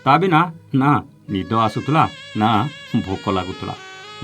ତା ବିନା ନା ନିଦ ଆସୁଥିଲା ନା ଭୋକ ଲାଗୁଥିଲା।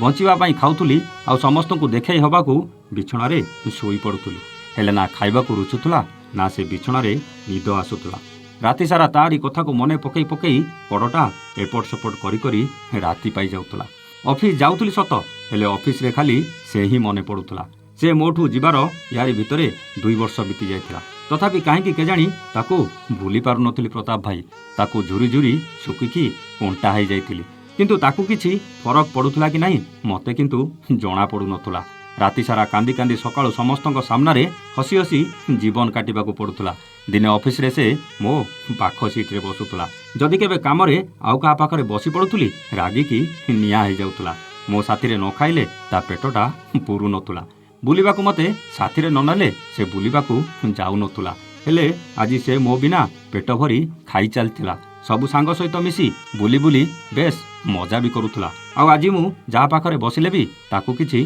ବଞ୍ଚିବା ପାଇଁ ଖାଉଥିଲି ଆଉ ସମସ୍ତଙ୍କୁ ଦେଖାଇ ହେବାକୁ ବିଛଣାରେ ଶୋଇପଡ଼ୁଥିଲି। ହେଲେ ନା ଖାଇବାକୁ ରୁଚୁଥିଲା ନା ସେ ବିଛଣାରେ ନିଦ ଆସୁଥିଲା। ରାତି ସାରା ତାରି କଥାକୁ ମନେ ପକେଇ ପକେଇ କଡ଼ଟା ଏପଟ ସେପଟ କରି କରି ରାତି ପାଇଯାଉଥିଲା। ଅଫିସ ଯାଉଥିଲି ସତ, ହେଲେ ଅଫିସରେ ଖାଲି ସେ ହିଁ ମନେ ପଡ଼ୁଥିଲା। ସେ ମୋଠୁ ଯିବାର ୟାରି ଭିତରେ 2 ବର୍ଷ ବିତି ଯାଇଥିଲା। ତଥାପି କାହିଁକି କେଜାଣି ତାକୁ ଭୁଲି ପାରୁନଥିଲି ପ୍ରତାପ ଭାଇ। ତାକୁ ଝୁରି ଝୁରି ଶୁଖିକି କଣ୍ଟା ହେଇଯାଇଥିଲି। କିନ୍ତୁ ତାକୁ କିଛି ଫରକ ପଡ଼ୁଥିଲା କି ନାହିଁ ମୋତେ କିନ୍ତୁ ଜଣା ପଡ଼ୁନଥିଲା। ରାତି ସାରା କାନ୍ଦି କାନ୍ଦି ସକାଳୁ ସମସ୍ତଙ୍କ ସାମ୍ନାରେ ହସି ହସି ଜୀବନ କାଟିବାକୁ ପଡ଼ୁଥିଲା। ଦିନେ ଅଫିସରେ ସେ ମୋ ପାଖ ସିଟ୍ରେ ବସୁଥିଲା। ଯଦି କେବେ କାମରେ ଆଉ କାହା ପାଖରେ ବସି ପଡ଼ୁଥିଲି ରାଗିକି ନିଆଁ ହେଇଯାଉଥିଲା। ମୋ ସାଥିରେ ନ ଖାଇଲେ ତା ପେଟଟା ପୁରୁନଥିଲା। ବୁଲିବାକୁ ମୋତେ ସାଥିରେ ନ ନେଲେ ସେ ବୁଲିବାକୁ ଯାଉନଥିଲା। ହେଲେ ଆଜି ସେ ମୋ ବିନା ପେଟ ଭରି ଖାଇ ଚାଲିଥିଲା। ସବୁ ସାଙ୍ଗ ସହିତ ମିଶି ବୁଲି ବୁଲି ବେଶ ମଜା ବି କରୁଥିଲା। ଆଉ ଆଜି ମୁଁ ଯାହା ପାଖରେ ବସିଲେ ବି ତାକୁ କିଛି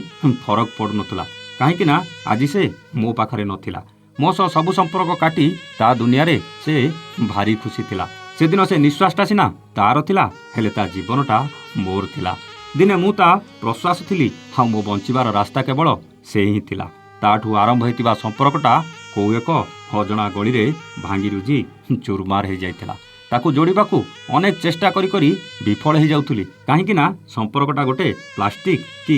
ଫରକ ପଡ଼ୁନଥିଲା। କାହିଁକି ନା ଆଜି ସେ ମୋ ପାଖରେ ନଥିଲା। ମୋ ସହ ସବୁ ସମ୍ପର୍କ କାଟି ତା ଦୁନିଆରେ ସେ ଭାରି ଖୁସି ଥିଲା। ସେଦିନ ସେ ନିଶ୍ୱାସଟା ସିନା ତାର ଥିଲା, ହେଲେ ତା ଜୀବନଟା ମୋର ଥିଲା। ଦିନେ ମୁଁ ତା ପ୍ରଶ୍ୱାସ ଥିଲି ଆଉ ମୋ ବଞ୍ଚିବାର ରାସ୍ତା କେବଳ ସେ ହିଁ ଥିଲା। ତାଠୁ ଆରମ୍ଭ ହୋଇଥିବା ସମ୍ପର୍କଟା କୋଉ ଏକ ଅଜଣା ଗଳିରେ ଭାଙ୍ଗି ରୁଜି ଚୁରମାର ହେଇଯାଇଥିଲା। ତାକୁ ଯୋଡ଼ିବାକୁ ଅନେକ ଚେଷ୍ଟା କରି କରି ବିଫଳ ହେଇଯାଉଥିଲି। କାହିଁକି ନା ସମ୍ପର୍କଟା ଗୋଟେ ପ୍ଲାଷ୍ଟିକ କି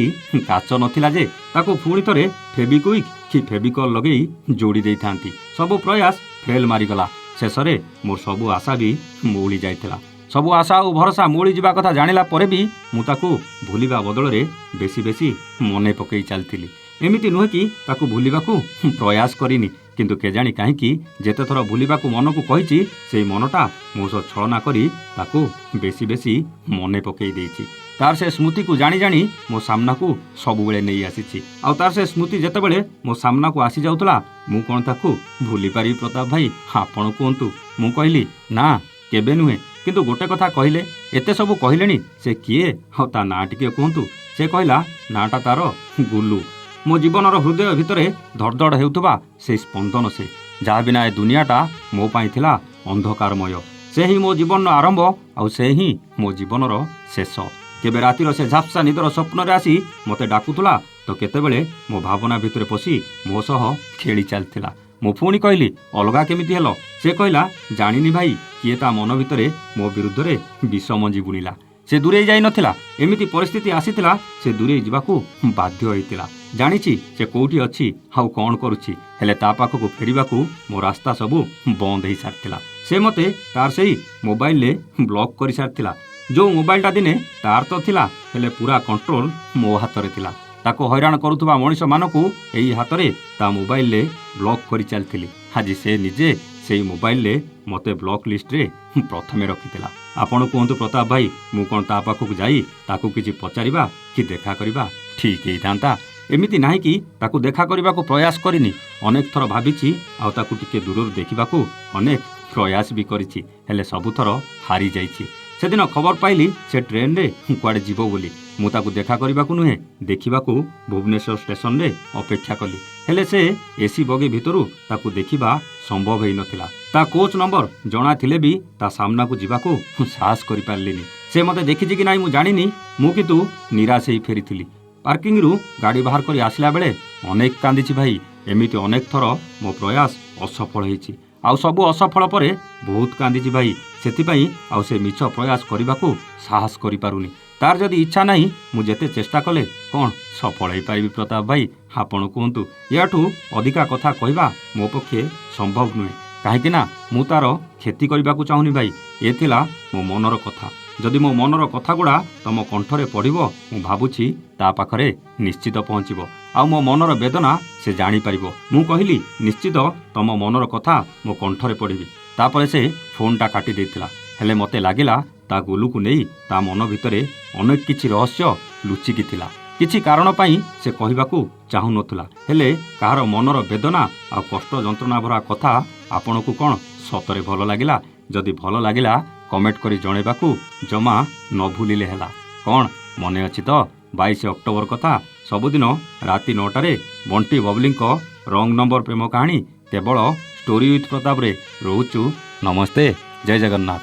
କାଚ ନଥିଲା ଯେ ତାକୁ ପୁଣି ଥରେ ଫେବିକ୍ୱିକ୍ କି ଫେବିକଲ୍ ଲଗେଇ ଯୋଡ଼ି ଦେଇଥାନ୍ତି। ସବୁ ପ୍ରୟାସ ଫେଲ୍ ମାରିଗଲା। ଶେଷରେ ମୋର ସବୁ ଆଶା ବି ମଉଳି ଯାଇଥିଲା। ସବୁ ଆଶା ଆଉ ଭରସା ମଉଳି ଯିବା କଥା ଜାଣିଲା ପରେ ବି ମୁଁ ତାକୁ ଭୁଲିବା ବଦଳରେ ବେଶୀ ବେଶୀ ମନେ ପକେଇ ଚାଲିଥିଲି। ଏମିତି ନୁହେଁ କି ତାକୁ ଭୁଲିବାକୁ ପ୍ରୟାସ କରିନି, କିନ୍ତୁ କେଜାଣି କାହିଁକି ଯେତେଥର ଭୁଲିବାକୁ ମନକୁ କହିଛି ସେଇ ମନଟା ମୋ ସହ ଛଳନା କରି ତାକୁ ବେଶୀ ବେଶୀ ମନେ ପକେଇ ଦେଇଛି। ତାର ସେ ସ୍ମୃତିକୁ ଜାଣି ଜାଣି ମୋ ସାମ୍ନାକୁ ସବୁବେଳେ ନେଇ ଆସିଛି। ଆଉ ତାର ସେ ସ୍ମୃତି ଯେତେବେଳେ ମୋ ସାମ୍ନାକୁ ଆସିଯାଉଥିଲା ମୁଁ କ'ଣ ତାକୁ ଭୁଲି ପାରିବି ପ୍ରତାପ ଭାଇ? ଆପଣ କୁହନ୍ତୁ। ମୁଁ କହିଲି ନା କେବେ ନୁହେଁ, କିନ୍ତୁ ଗୋଟେ କଥା କହିଲେ, ଏତେ ସବୁ କହିଲେଣି ସେ କିଏ ଆଉ ତା ନାଁ ଟିକେ କୁହନ୍ତୁ। ସେ କହିଲା ନାଁଟା ତାର ଗୁଲୁ। ମୋ ଜୀବନର ହୃଦୟ ଭିତରେ ଧଡ଼ଧଡ଼ ହେଉଥିବା ସେଇ ସ୍ପନ୍ଦନ ସେ, ଯାହା ବିନା ଏ ଦୁନିଆଟା ମୋ ପାଇଁ ଥିଲା ଅନ୍ଧକାରମୟ। ସେ ହିଁ ମୋ ଜୀବନର ଆରମ୍ଭ ଆଉ ସେ ହିଁ ମୋ ଜୀବନର ଶେଷ। କେବେ ରାତିର ସେ ଝାପ୍ସା ନିଦର ସ୍ୱପ୍ନରେ ଆସି ମୋତେ ଡାକୁଥିଲା ତ କେତେବେଳେ ମୋ ଭାବନା ଭିତରେ ପଶି ମୋ ସହ ଖେଳି ଚାଲିଥିଲା। ମୁଁ ପୁଣି କହିଲି ଅଲଗା କେମିତି ହେଲ? ସେ କହିଲା ଜାଣିନି ଭାଇ, କିଏ ତା ମନ ଭିତରେ ମୋ ବିରୁଦ୍ଧରେ ବିଷ ମଞ୍ଜି ବୁଣିଲା। ସେ ଦୂରେଇ ଯାଇନଥିଲା, ଏମିତି ପରିସ୍ଥିତି ଆସିଥିଲା ସେ ଦୂରେଇ ଯିବାକୁ ବାଧ୍ୟ ହୋଇଥିଲା। ଜାଣିଛି ସେ କୋଉଠି ଅଛି ଆଉ କ'ଣ କରୁଛି, ହେଲେ ତା ପାଖକୁ ଫେରିବାକୁ ମୋ ରାସ୍ତା ସବୁ ବନ୍ଦ ହେଇସାରିଥିଲା। ସେ ମୋତେ ତାର ସେଇ ମୋବାଇଲରେ ବ୍ଲକ୍ କରିସାରିଥିଲା। ଯେଉଁ ମୋବାଇଲଟା ଦିନେ ତାର ତ ଥିଲା, ହେଲେ ପୁରା କଣ୍ଟ୍ରୋଲ ମୋ ହାତରେ ଥିଲା। ତାକୁ ହଇରାଣ କରୁଥିବା ମଣିଷମାନଙ୍କୁ ଏଇ ହାତରେ ତା ମୋବାଇଲରେ ବ୍ଲକ୍ କରି ଚାଲିଥିଲି। ଆଜି ସେ ନିଜେ ସେଇ ମୋବାଇଲରେ ମୋତେ ବ୍ଲକ୍ ଲିଷ୍ଟରେ ପ୍ରଥମେ ରଖିଥିଲା। ଆପଣ କୁହନ୍ତୁ ପ୍ରତାପ ଭାଇ, ମୁଁ କ'ଣ ତା ପାଖକୁ ଯାଇ ତାକୁ କିଛି ପଚାରିବା କି ଦେଖା କରିବା ଠିକ୍ ହେଇଥାନ୍ତା? ଏମିତି ନାହିଁ କି ତାକୁ ଦେଖା କରିବାକୁ ପ୍ରୟାସ କରିନି। ଅନେକ ଥର ଭାବିଛି ଆଉ ତାକୁ ଟିକେ ଦୂରରୁ ଦେଖିବାକୁ ଅନେକ ପ୍ରୟାସ ବି କରିଛି, ହେଲେ ସବୁଥର ହାରି ଯାଇଛି। ସେଦିନ ଖବର ପାଇଲି ସେ ଟ୍ରେନରେ କୁଆଡ଼େ ଯିବ ବୋଲି। ମୁଁ ତାକୁ ଦେଖା କରିବାକୁ ନୁହେଁ, ଦେଖିବାକୁ ଭୁବନେଶ୍ୱର ଷ୍ଟେସନରେ ଅପେକ୍ଷା କଲି। ହେଲେ ସେ ଏସି ବଗି ଭିତରୁ ତାକୁ ଦେଖିବା ସମ୍ଭବ ହେଇନଥିଲା। ତା କୋଚ୍ ନମ୍ବର ଜଣାଥିଲେ ବି ତା ସାମ୍ନାକୁ ଯିବାକୁ ସାହସ କରିପାରିଲିନି। ସେ ମୋତେ ଦେଖିଛି କି ନାହିଁ ମୁଁ ଜାଣିନି, ମୁଁ କିନ୍ତୁ ନିରାଶ ହେଇ ଫେରିଥିଲି। ପାର୍କିଂରୁ ଗାଡ଼ି ବାହାର କରି ଆସିଲା ବେଳେ ଅନେକ କାନ୍ଦିଛି ଭାଇ। ଏମିତି ଅନେକ ଥର ମୋ ପ୍ରୟାସ ଅସଫଳ ହେଇଛି, ଆଉ ସବୁ ଅସଫଳ ପରେ ବହୁତ କାନ୍ଦିଛି ଭାଇ। ସେଥିପାଇଁ ଆଉ ସେ ମିଛ ପ୍ରୟାସ କରିବାକୁ ସାହସ କରିପାରୁନି। ତାର ଯଦି ଇଚ୍ଛା ନାହିଁ, ମୁଁ ଯେତେ ଚେଷ୍ଟା କଲେ କ'ଣ ସଫଳ ହେଇପାରିବି ପ୍ରତାପ ଭାଇ? ଆପଣ କୁହନ୍ତୁ। ଏହାଠୁ ଅଧିକା କଥା କହିବା ମୋ ପକ୍ଷେ ସମ୍ଭବ ନୁହେଁ, କାହିଁକି ନା ମୁଁ ତାର କ୍ଷତି କରିବାକୁ ଚାହୁଁନି ଭାଇ। ଏ ଥିଲା ମୋ ମନର କଥା। ଯଦି ମୋ ମନର କଥାଗୁଡ଼ା ତମ କଣ୍ଠରେ ପଡ଼ିବ, ମୁଁ ଭାବୁଛି ତା ପାଖରେ ନିଶ୍ଚିତ ପହଞ୍ଚିବ ଆଉ ମୋ ମନର ବେଦନା ସେ ଜାଣିପାରିବ। ମୁଁ କହିଲି ନିଶ୍ଚିତ ତମ ମନର କଥା ମୋ କଣ୍ଠରେ ପଡ଼ିବି। ତାପରେ ସେ ଫୋନ୍ଟା କାଟି ଦେଇଥିଲା। ହେଲେ ମୋତେ ଲାଗିଲା ତା ଗୁଲୁକୁ ନେଇ ତା ମନ ଭିତରେ ଅନେକ କିଛି ରହସ୍ୟ ଲୁଚିକି ଥିଲା। କିଛି କାରଣ ପାଇଁ ସେ କହିବାକୁ ଚାହୁଁନଥିଲା, ହେଲେ କାହାର ମନର ବେଦନା ଆଉ କଷ୍ଟ ଯନ୍ତ୍ରଣା ଭରା କଥା ଆପଣଙ୍କୁ କ'ଣ ସତରେ ଭଲ ଲାଗିଲା? ଯଦି ଭଲ ଲାଗିଲା କମେଣ୍ଟ କରି ଜଣାଇବାକୁ ଜମା ନ ଭୁଲିଲେ ହେଲା। କ'ଣ ମନେ ଅଛି ତ 22 ଅକ୍ଟୋବର କଥା? ସବୁଦିନ ରାତି 9ଟାରେ ବଣ୍ଟି ବବଲିଙ୍କ ରଙ୍ଗ ନମ୍ବର ପ୍ରେମ କାହାଣୀ କେବଳ ଷ୍ଟୋରି ୱିଥ୍ ପ୍ରତାପରେ। ରହୁଛୁ, ନମସ୍ତେ, ଜୟ ଜଗନ୍ନାଥ।